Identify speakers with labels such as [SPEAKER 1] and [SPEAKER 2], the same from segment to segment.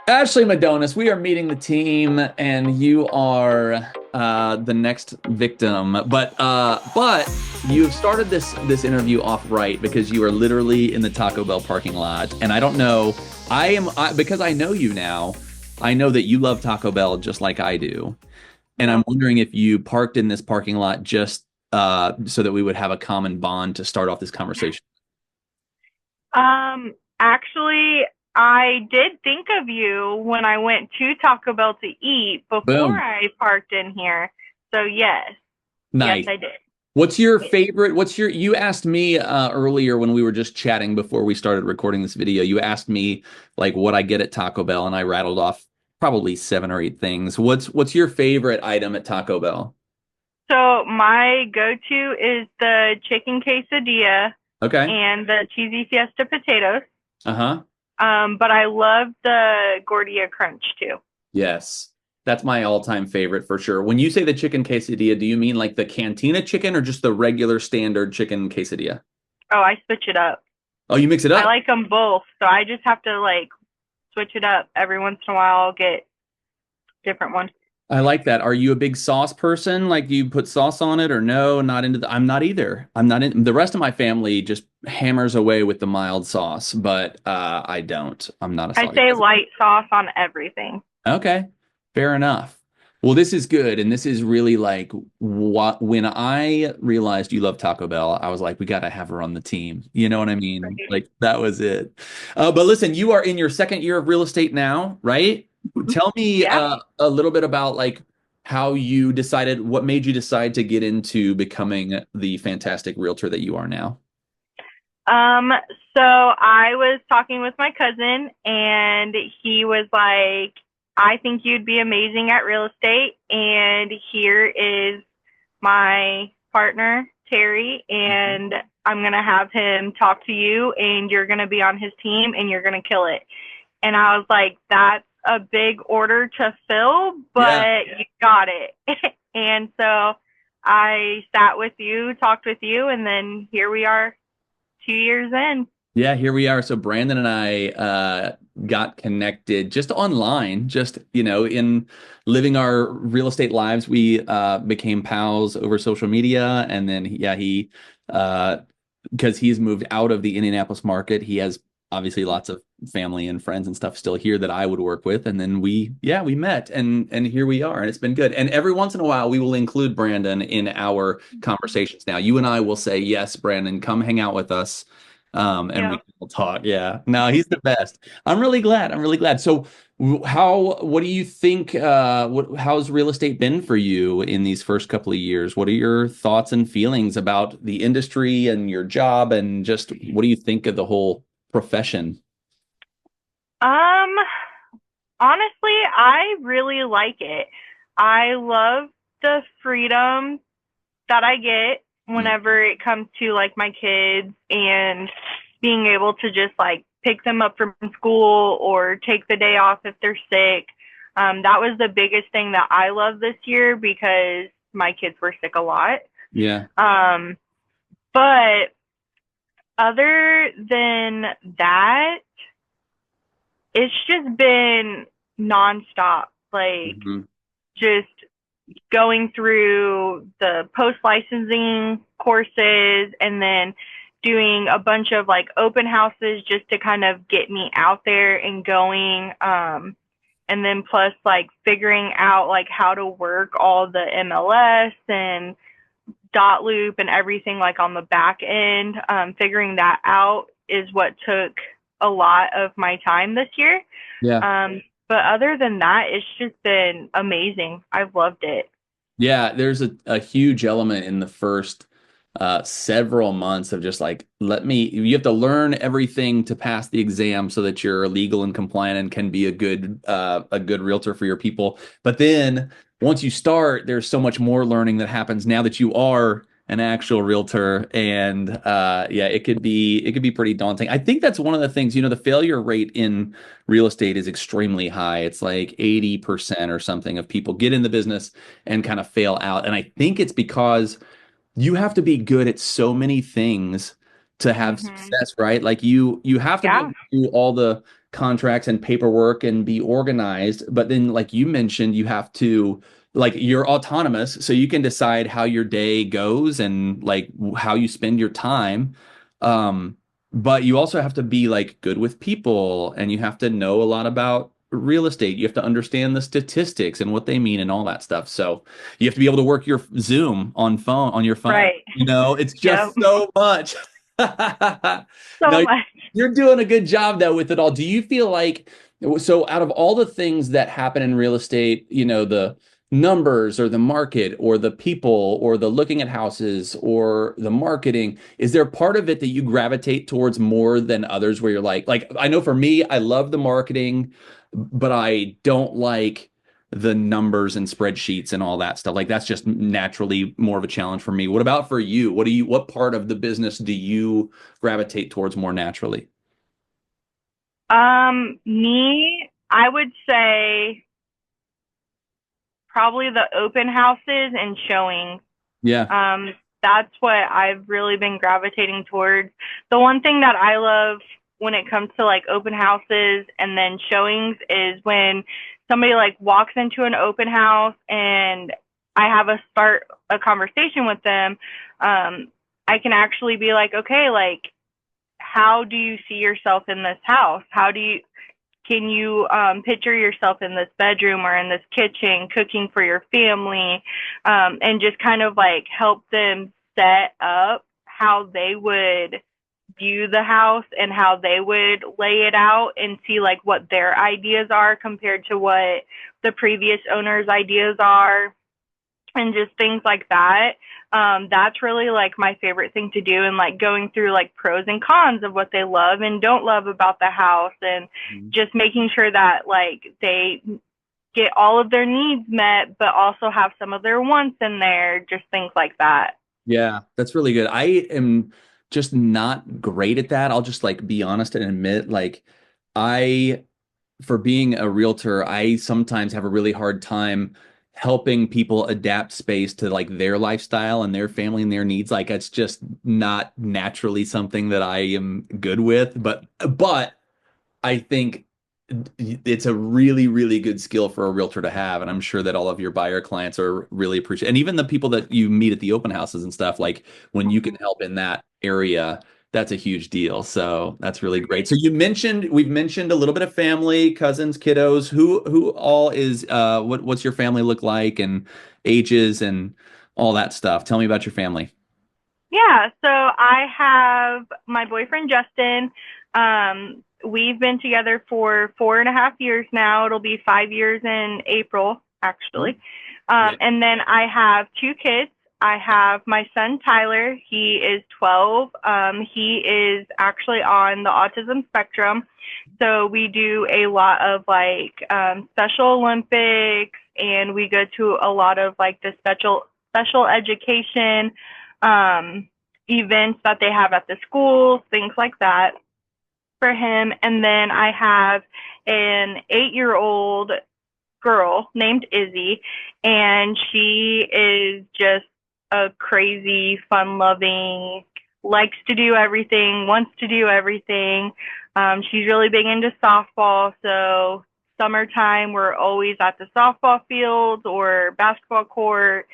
[SPEAKER 1] Ashley Medonis, we are meeting the team, and you are the next victim. But you have started this interview off right because you are literally in the Taco Bell parking lot, and I don't know. Because I know you now. I know that you love Taco Bell just like I do, and I'm
[SPEAKER 2] Yeah.
[SPEAKER 1] wondering if you parked in this parking lot just so that we would have a common bond to start off this conversation.
[SPEAKER 2] Actually, I did think of you when I went to Taco Bell to eat before
[SPEAKER 1] Boom.
[SPEAKER 2] I parked in here. So yes,
[SPEAKER 1] Nice.
[SPEAKER 2] I did.
[SPEAKER 1] What's your favorite? You asked me earlier when we were just chatting before we started recording this video. You asked me like what I get at Taco Bell, and I rattled off probably seven or eight things. What's your favorite item at Taco Bell?
[SPEAKER 2] So my go-to is the chicken quesadilla
[SPEAKER 1] Okay.
[SPEAKER 2] and the cheesy fiesta potatoes.
[SPEAKER 1] Uh-huh.
[SPEAKER 2] But I love the gordita crunch too.
[SPEAKER 1] Yes. That's my all-time favorite for sure. When you say the chicken quesadilla, do you mean like the cantina chicken or just the regular standard chicken quesadilla?
[SPEAKER 2] Oh, I switch it up.
[SPEAKER 1] Oh, you mix it
[SPEAKER 2] I
[SPEAKER 1] up.
[SPEAKER 2] like them both, so I just have to like switch it up every once in a while. I'll get different ones.
[SPEAKER 1] I like that. Are you a big sauce person? Like you put sauce on it or no? Not into I'm not either. I'm not in the rest of my family just hammers away with the mild sauce, but I don't. I'm not a
[SPEAKER 2] I
[SPEAKER 1] sauce.
[SPEAKER 2] say light sauce on everything.
[SPEAKER 1] Okay. Fair enough. Well, this is good. And this is really like what when I realized you love Taco Bell, I was like, we got to have her on the team. You know what I mean?
[SPEAKER 2] Right.
[SPEAKER 1] Like that was it. But listen, you are in your second year of real estate now, right? Tell me
[SPEAKER 2] Yeah.
[SPEAKER 1] a little bit about like how you decided, what made you decide to get into becoming the fantastic realtor that you are now.
[SPEAKER 2] Um, so I was talking with my cousin and he was like, I think you'd be amazing at real estate. And here is my partner, Terry, and I'm going to have him talk to you and you're going to be on his team and you're going to kill it. And I was like, that's a big order to fill,
[SPEAKER 1] Yeah.
[SPEAKER 2] but you got it. And so I sat with you, talked with you, and then here we are 2 years in.
[SPEAKER 1] Yeah, here we are. So Brandon and I got connected just online, just in living our real estate lives. We became pals over social media, and then yeah, he because he's moved out of the Indianapolis market, he has obviously lots of family and friends and stuff still here that I would work with, and then we met, and here we are, and it's been good. And every once in a while, we will include Brandon in our conversations. Now, you and I will say, yes, Brandon, come hang out with us and
[SPEAKER 2] Yeah.
[SPEAKER 1] we will talk. Yeah. No, he's the best. I'm really glad. I'm really glad. So what do you think how's real estate been for you in these first couple of years? What are your thoughts and feelings about the industry and your job and just what do you think of the whole profession?
[SPEAKER 2] Um, Honestly, I really like it. I love the freedom that I get
[SPEAKER 1] Mm.
[SPEAKER 2] whenever it comes to like my kids and being able to just like pick them up from school or take the day off if they're sick. That was the biggest thing that I love this year because my kids were sick a lot.
[SPEAKER 1] Yeah.
[SPEAKER 2] Um, but other than that, it's just been nonstop. Like
[SPEAKER 1] Mhm.
[SPEAKER 2] just going through the post licensing courses and then doing a bunch of like open houses just to kind of get me out there and going. And then plus like figuring out like how to work all the MLS and dot loop and everything like on the back end. Figuring that out is what took a lot of my time this year.
[SPEAKER 1] Yeah.
[SPEAKER 2] But other than that, it's just been amazing. I've loved it.
[SPEAKER 1] Yeah, there's a huge element in the first several months of just like, you have to learn everything to pass the exam so that you're legal and compliant and can be a good realtor for your people. But then once you start, there's so much more learning that happens now that you are an actual realtor. And yeah, it could be pretty daunting. I think that's one of the things, the failure rate in real estate is extremely high. It's like 80% or something of people get in the business and kind of fail out. And I think it's because you have to be good at so many things to have
[SPEAKER 2] Mhm.
[SPEAKER 1] success, right? Like you have to be able
[SPEAKER 2] Yeah.
[SPEAKER 1] to do all the contracts and paperwork and be organized. But then, like you mentioned, you have to, like, you're autonomous, so you can decide how your day goes and like how you spend your time. Um, but you also have to be like good with people, and you have to know a lot about real estate. You have to understand the statistics and what they mean and all that stuff. So you have to be able to work your Zoom on your phone.
[SPEAKER 2] Right.
[SPEAKER 1] It's
[SPEAKER 2] Yep.
[SPEAKER 1] just so much.
[SPEAKER 2] So
[SPEAKER 1] No,
[SPEAKER 2] much.
[SPEAKER 1] you're doing a good job though with it all. Do you feel like, so out of all the things that happen in real estate, the numbers or the market or the people or the looking at houses or the marketing, is there part of it that you gravitate towards more than others where you're like I know for me, I love the marketing, but I don't like the numbers and spreadsheets and all that stuff. Like that's just naturally more of a challenge for me. What about for you? What part of the business do you gravitate towards more naturally?
[SPEAKER 2] Me, I would say probably the open houses and showings.
[SPEAKER 1] Yeah.
[SPEAKER 2] That's what I've really been gravitating towards. The one thing that I love when it comes to like open houses and then showings is when somebody like walks into an open house and I have a start a conversation with them. I can actually be like, okay, like, how do you see yourself in this house? Can you picture yourself in this bedroom or in this kitchen cooking for your family, and just kind of like help them set up how they would view the house and how they would lay it out and see like what their ideas are compared to what the previous owner's ideas are and just things like that. That's really like my favorite thing to do, and like going through like pros and cons of what they love and don't love about the house, and just making sure that like they get all of their needs met, but also have some of their wants in there, just things like that.
[SPEAKER 1] Yeah, that's really good. I am just not great at that. I'll just like be honest and admit, like, I, for being a realtor, I sometimes have a really hard time helping people adapt space to like their lifestyle and their family and their needs. Like it's just not naturally something that I am good with. But I think it's a really, really good skill for a realtor to have. And I'm sure that all of your buyer clients are really appreciative. And even the people that you meet at the open houses and stuff, like when you can help in that area, that's a huge deal. So that's really great. So we've mentioned a little bit of family, cousins, kiddos. Who all is, what's your family look like, and ages and all that stuff? Tell me about your family.
[SPEAKER 2] Yeah, so I have my boyfriend Justin. We've been together for 4.5 years now. It'll be 5 years in April, actually.
[SPEAKER 1] Yeah.
[SPEAKER 2] And then I have two kids. I have my son Tyler. He is 12. He is actually on the autism spectrum. So we do a lot of like Special Olympics, and we go to a lot of like the special education events that they have at the schools, things like that for him. And then I have an 8-year-old girl named Izzy, and she is just a crazy, fun loving, likes to do everything, wants to do everything. She's really big into softball, so summertime we're always at the softball field or basketball court.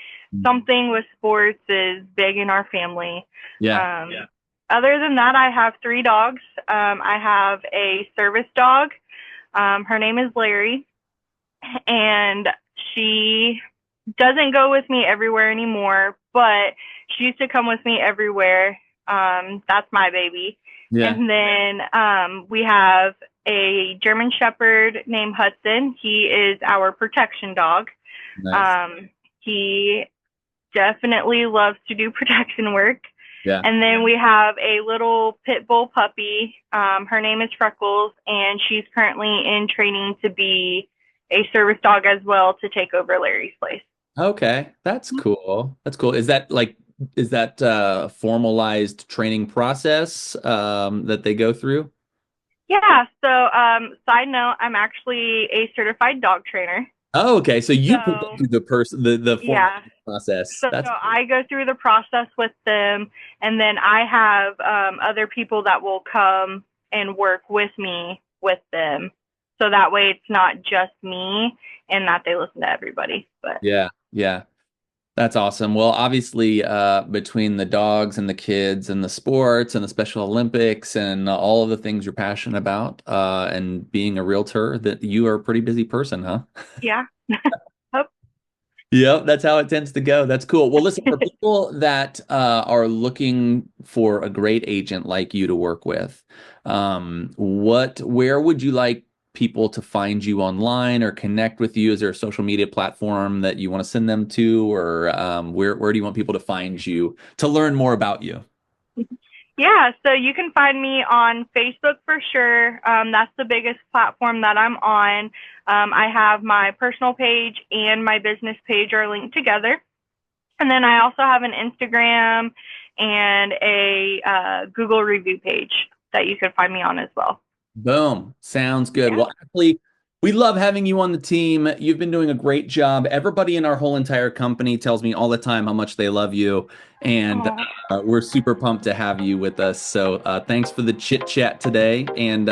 [SPEAKER 2] Something with sports is big in our family.
[SPEAKER 1] Yeah.
[SPEAKER 2] Yeah. Other than that, I have 3 dogs. I have a service dog. Her name is Larry, and she doesn't go with me everywhere anymore, but she used to come with me everywhere. That's my baby.
[SPEAKER 1] Yeah.
[SPEAKER 2] And then we have a German Shepherd named Hudson. He is our protection dog.
[SPEAKER 1] Nice.
[SPEAKER 2] He definitely loves to do protection work.
[SPEAKER 1] Yeah.
[SPEAKER 2] And then we have a little pit bull puppy. Her name is Freckles, and she's currently in training to be a service dog as well to take over Larry's place.
[SPEAKER 1] Okay, that's cool. That's cool. Is that formalized training process that they go through?
[SPEAKER 2] Yeah, so side note, I'm actually a certified dog trainer.
[SPEAKER 1] Oh, okay. So you put them
[SPEAKER 2] So
[SPEAKER 1] through the formal
[SPEAKER 2] yeah,
[SPEAKER 1] process.
[SPEAKER 2] so
[SPEAKER 1] That's cool.
[SPEAKER 2] I go through the process with them, and then I have other people that will come and work with me with them. So that way it's not just me and that they listen to everybody. But
[SPEAKER 1] Yeah, yeah. That's awesome. Well, obviously, between the dogs and the kids and the sports and the Special Olympics and all of the things you're passionate about, and being a realtor, that you are a pretty busy person, huh?
[SPEAKER 2] yeah. Oh,
[SPEAKER 1] Yep, that's how it tends to go. That's cool. Well, listen, for people that are looking for a great agent like you to work with, where would you like people to find you online or connect with you? Is there a social media platform that you want to send them to, or where do you want people to find you to learn more about you?
[SPEAKER 2] yeah, so you can find me on Facebook for sure. That's the biggest platform that I'm on. I have my personal page and my business page are linked together. And then I also have an Instagram and a Google review page that you could find me on as well.
[SPEAKER 1] Boom. Sounds good.
[SPEAKER 2] Yeah.
[SPEAKER 1] Well, Ashley, we love having you on the team. You've been doing a great job. Everybody in our whole entire company tells me all the time how much they love you. And
[SPEAKER 2] Oh,
[SPEAKER 1] we're super pumped to have you with us. So thanks for the chit chat today. And,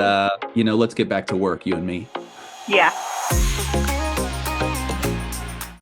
[SPEAKER 1] let's get back to work, you and me.
[SPEAKER 2] yeah.